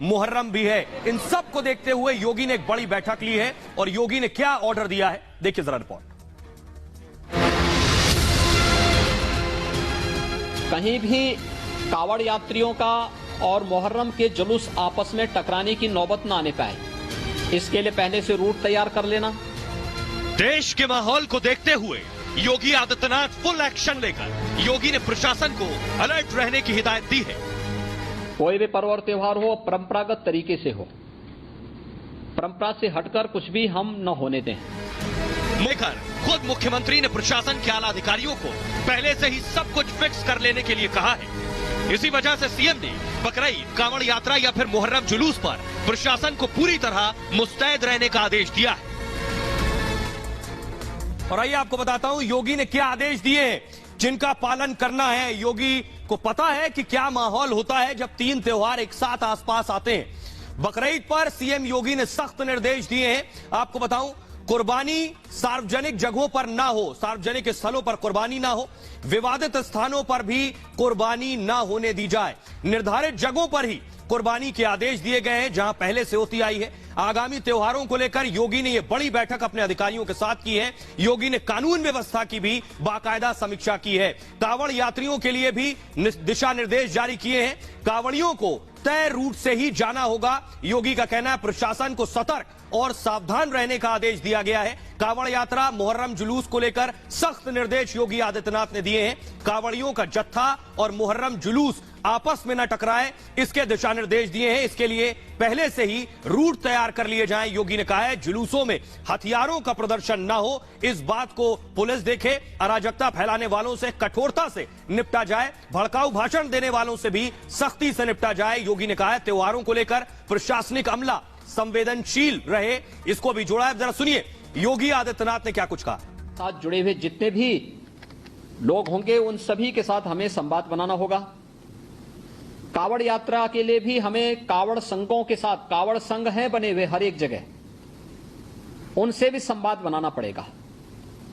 मुहर्रम भी है। इन सब को देखते हुए योगी ने एक बड़ी बैठक ली है और योगी ने क्या ऑर्डर दिया है, देखिए जरा रिपोर्ट। कहीं भी कावड़ यात्रियों का और मुहर्रम के जुलूस आपस में टकराने की नौबत ना आने पाए, इसके लिए पहले से रूट तैयार कर लेना। देश के माहौल को देखते हुए योगी आदित्यनाथ फुल एक्शन लेकर योगी ने प्रशासन को अलर्ट रहने की हिदायत दी है। कोई भी पर्व और त्योहार हो परंपरागत तरीके से हो, परंपरा से हटकर कुछ भी हम न होने दें। लेकर खुद मुख्यमंत्री ने प्रशासन के आला अधिकारियों को पहले से ही सब कुछ फिक्स कर लेने के लिए कहा है। इसी वजह से सीएम ने बकरीद, कांवड़ यात्रा या फिर मुहर्रम जुलूस पर प्रशासन को पूरी तरह मुस्तैद रहने का आदेश दिया है। और आइए आपको बताता हूं योगी ने क्या आदेश दिए हैं जिनका पालन करना है। योगी को पता है कि क्या माहौल होता है जब 3 त्योहार एक साथ आसपास आते हैं। बकरीद पर सीएम योगी ने सख्त निर्देश दिए हैं। आपको बताऊं, कुर्बानी सार्वजनिक जगहों पर ना हो, सार्वजनिक स्थलों पर कुर्बानी ना हो, विवादित स्थानों पर भी कुर्बानी ना होने दी जाए। निर्धारित जगहों पर ही कुर्बानी के आदेश दिए गए हैं जहां पहले से होती आई है। आगामी त्योहारों को लेकर योगी ने यह बड़ी बैठक अपने अधिकारियों के साथ की है। योगी ने कानून व्यवस्था की भी बाकायदा समीक्षा की है। कांवड़ यात्रियों के लिए भी दिशा निर्देश जारी किए हैं। कांवड़ियों को तय रूट से ही जाना होगा। योगी का कहना है प्रशासन को सतर्क और सावधान रहने का आदेश दिया गया है। कांवड़ यात्रा, मुहर्रम जुलूस को लेकर सख्त निर्देश योगी आदित्यनाथ ने दिए हैं। कांवड़ियों का जत्था और मुहर्रम जुलूस आपस में न टकराए, इसके दिशा निर्देश दिए हैं। इसके लिए पहले से ही रूट तैयार कर लिए जाएं। योगी ने कहा है जुलूसों में हथियारों का प्रदर्शन न हो, इस बात को पुलिस देखे। अराजकता फैलाने वालों से कठोरता से निपटा जाए, भड़काऊ भाषण देने वालों से भी सख्ती से निपटा जाए। योगी ने कहा है त्योहारों को लेकर प्रशासनिक अमला संवेदनशील रहे, इसको भी जोड़ा है। जरा सुनिए योगी आदित्यनाथ ने क्या कुछ कहा। साथ जुड़े हुए जितने भी लोग होंगे उन सभी के साथ हमें संवाद बनाना होगा। कावड़ यात्रा के लिए भी हमें कावड़ संघों के साथ, कावड़ संघ हैं बने हुए हर एक जगह, उनसे भी संवाद बनाना पड़ेगा।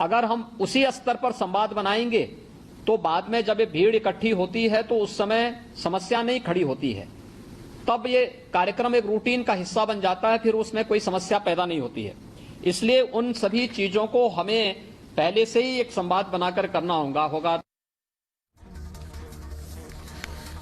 अगर हम उसी स्तर पर संवाद बनाएंगे तो बाद में जब ये भीड़ इकट्ठी होती है तो उस समय समस्या नहीं खड़ी होती है, तब ये कार्यक्रम एक रूटीन का हिस्सा बन जाता है, फिर उसमें कोई समस्या पैदा नहीं होती है। इसलिए उन सभी चीजों को हमें पहले से ही एक संवाद बनाकर करना होगा।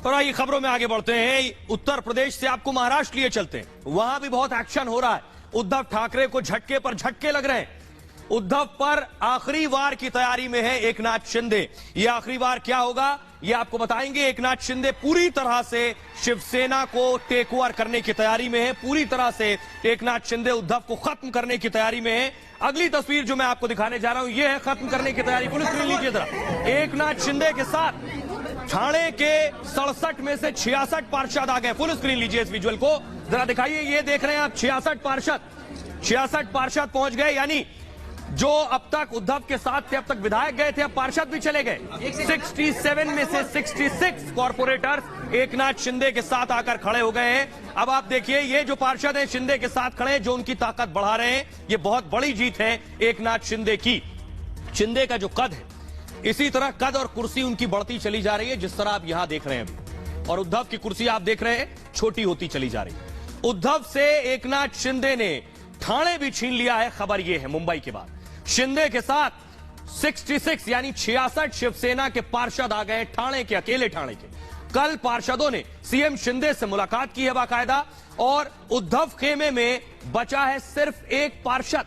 और आइए खबरों में आगे बढ़ते हैं। उत्तर प्रदेश से आपको महाराष्ट्र लिए चलते हैं, वहां भी बहुत एक्शन हो रहा है। उद्धव ठाकरे को झटके पर झटके लग रहे हैं। उद्धव पर आखिरी वार की तैयारी में है एकनाथ शिंदे। यह आखिरी वार क्या होगा यह आपको बताएंगे। एकनाथ शिंदे पूरी तरह से शिवसेना को टेक ओवर करने की तैयारी में है। पूरी तरह से एकनाथ शिंदे उद्धव को खत्म करने की तैयारी में है। अगली तस्वीर जो मैं आपको दिखाने जा रहा हूं यह है खत्म करने की तैयारी। पुलिस सुन लीजिए जरा। एकनाथ शिंदे के साथ ठाणे के 67 में से 66 पार्षद आ गए। फुल स्क्रीन लीजिए इस विजुअल को जरा दिखाइए। ये देख रहे हैं आप 66 पार्षद पहुंच गए, यानी जो अब तक उद्धव के साथ थे, अब तक विधायक गए थे, अब पार्षद भी चले गए। 67 में से 66 कॉर्पोरेटर्स एकनाथ शिंदे के साथ आकर खड़े हो गए हैं। अब आप देखिए ये जो पार्षद हैं शिंदे के साथ खड़े हैं, जो उनकी ताकत बढ़ा रहे हैं। ये बहुत बड़ी जीत है एकनाथ शिंदे की। शिंदे का जो कद है, इसी तरह कद और कुर्सी उनकी बढ़ती चली जा रही है, जिस तरह आप यहां देख रहे हैं अभी। और उद्धव की कुर्सी आप देख रहे हैं छोटी होती चली जा रही है। उद्धव से एकनाथ शिंदे ने ठाणे भी छीन लिया है। खबर यह है मुंबई के बाद शिंदे के साथ 66 यानी 66 शिवसेना के पार्षद आ गए ठाणे के, अकेले ठाणे के। कल पार्षदों ने सीएम शिंदे से मुलाकात की है बाकायदा, और उद्धव खेमे में बचा है सिर्फ एक पार्षद।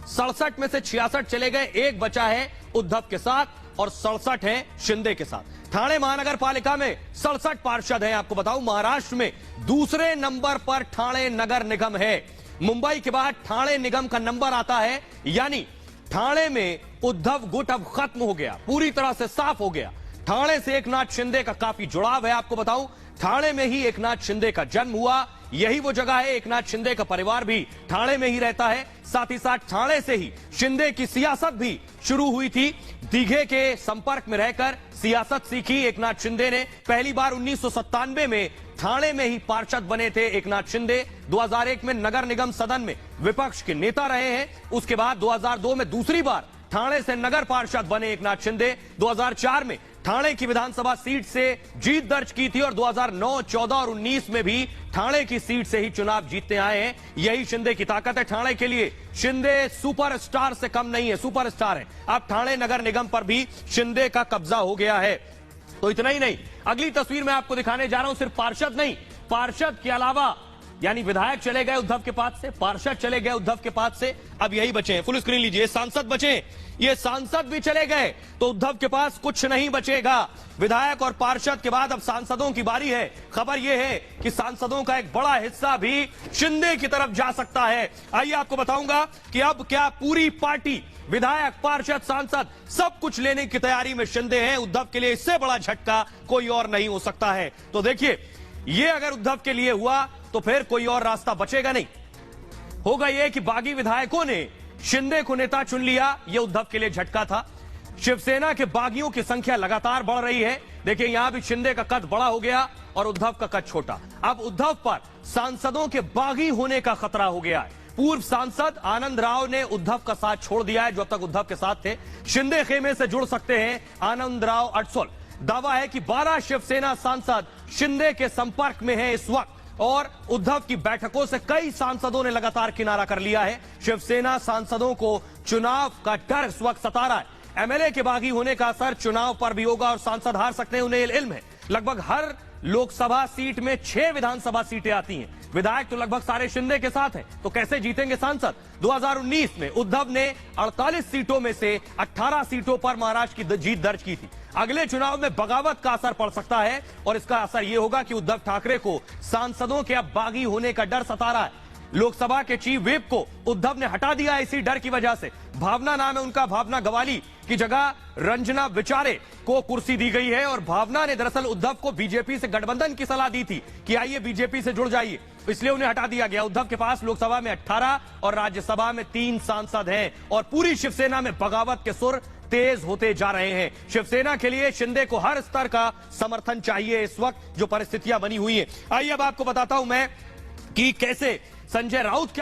67 में से 66 चले गए, एक बचा है उद्धव के साथ और 67 है शिंदे के साथ। ठाणे महानगर पालिका में 67 पार्षद हैं। आपको बताऊं महाराष्ट्र में दूसरे नंबर पर ठाणे नगर निगम है। मुंबई के बाद ठाणे निगम का नंबर आता है, यानी ठाणे में उद्धव गुट अब खत्म हो गया, पूरी तरह से साफ हो गया। ठाणे से एकनाथ शिंदे का काफी जुड़ाव है। आपको बताऊं ठाणे में ही एकनाथ शिंदे का जन्म हुआ, यही वो जगह है। एकनाथ शिंदे का परिवार भी ठाणे में ही रहता है। साथ ही साथ ठाणे से ही शिंदे की सियासत भी शुरू हुई थी। दीघे के संपर्क में रहकर सियासत सीखी एकनाथ शिंदे ने। पहली बार 1997 में ठाणे में ही पार्षद बने थे एकनाथ शिंदे। 2001 में नगर निगम सदन में विपक्ष के नेता रहे हैं। उसके बाद 2002 में दूसरी बार ठाणे से नगर पार्षद बने एकनाथ शिंदे। 2004 में ठाणे की विधानसभा सीट से जीत दर्ज की थी और 2009, 14 और 19 में भी ठाणे की सीट से ही चुनाव जीतते आए हैं। यही शिंदे की ताकत है ठाणे के लिए। शिंदे सुपरस्टार से कम नहीं है, सुपरस्टार है। अब ठाणे नगर निगम पर भी शिंदे का कब्जा हो गया है। तो इतना ही नहीं, अगली तस्वीर में आपको दिखाने जा रहा हूं, सिर्फ पार्षद नहीं, पार्षद के अलावा यानी विधायक चले गए उद्धव के पास से, पार्षद चले गए उद्धव के पास से, अब यही बचे हैं। फुल स्क्रीन लीजिए, सांसद बचे, ये सांसद भी चले गए तो उद्धव के पास कुछ नहीं बचेगा। विधायक और पार्षद के बाद अब सांसदों की बारी है। खबर यह है कि सांसदों का एक बड़ा हिस्सा भी शिंदे की तरफ जा सकता है। आइए आपको बताऊंगा कि अब क्या पूरी पार्टी, विधायक, पार्षद, सांसद सब कुछ लेने की तैयारी में शिंदे हैं। उद्धव के लिए इससे बड़ा झटका कोई और नहीं हो सकता है। तो देखिए, ये अगर उद्धव के लिए हुआ तो फिर कोई और रास्ता बचेगा नहीं। होगा यह कि बागी विधायकों ने शिंदे को नेता चुन लिया, यह उद्धव के लिए झटका था। शिवसेना के बागियों की संख्या लगातार बढ़ रही है। देखिए, यहां भी शिंदे का कद बड़ा हो गया और उद्धव का कद छोटा। अब उद्धव पर सांसदों के बागी होने का खतरा हो गया है। पूर्व सांसद आनंद राव ने उद्धव का साथ छोड़ दिया है, जो अब तक उद्धव के साथ थे। शिंदे खेमे से जुड़ सकते हैं आनंद राव अडसोल। दावा है कि 12 शिवसेना सांसद शिंदे के संपर्क में हैं इस वक्त और उद्धव की बैठकों से कई सांसदों ने लगातार किनारा कर लिया है। शिवसेना सांसदों को चुनाव का डर इस वक्त सता रहा है। एमएलए के बागी होने का असर चुनाव पर भी होगा और सांसद हार सकते हैं, उन्हें इल्म है। लगभग हर लोकसभा सीट में 6 विधानसभा सीटें आती हैं। विधायक तो लगभग सारे शिंदे के साथ हैं, तो कैसे जीतेंगे सांसद? 2019 में उद्धव ने 48 सीटों में से 18 सीटों पर महाराष्ट्र की जीत दर्ज की थी। अगले चुनाव में बगावत का असर पड़ सकता है और इसका असर यह होगा कि उद्धव ठाकरे को सांसदों के अब बागी होने का डर सता रहा है। लोकसभा के चीफ व्हिप को उद्धव ने हटा दिया इसी डर की वजह से। भावना नाम है उनका, भावना गवाली की जगह रंजना विचारे को कुर्सी दी गई है और भावना ने दरअसल उद्धव को बीजेपी से गठबंधन की सलाह दी थी कि आइए बीजेपी से जुड़ जाइए, इसलिए उन्हें हटा दिया गया। उद्धव के पास लोकसभा में 18 और राज्यसभा में 3 सांसद हैं और पूरी शिवसेना में बगावत के सुर तेज होते जा रहे हैं। शिवसेना के लिए शिंदे को हर स्तर का समर्थन चाहिए इस वक्त जो परिस्थितियां बनी हुई है। आइए अब आपको बताता हूं मैं कि कैसे संजय राउत